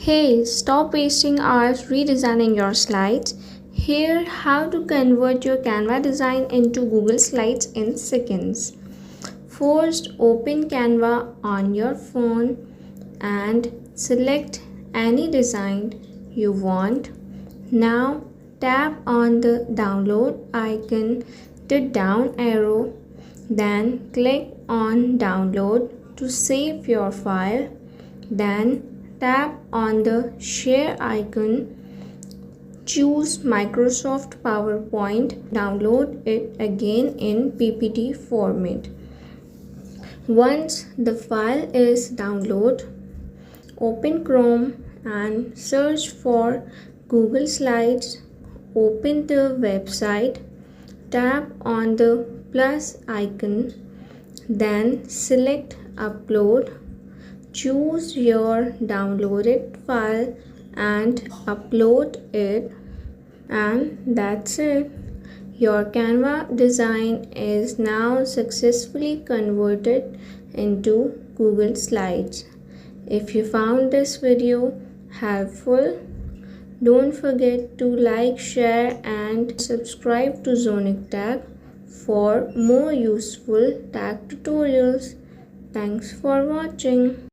Hey, stop wasting hours redesigning your slides. Here, how to convert your Canva design into Google Slides in seconds. First, open Canva on your phone and select any design you want. Now, tap on the download icon, the down arrow, then click on download to save your file. Then tap on the share icon, choose Microsoft PowerPoint, download it again in PPT format. Once the file is downloaded, open Chrome and search for Google Slides. Open the website, tap on the plus icon, then select upload. Choose your downloaded file and upload it, and that's it. Your Canva design is now successfully converted into Google Slides. If you found this video helpful, don't forget to like, share and subscribe to Zonic Tech for more useful tech tutorials. Thanks for watching.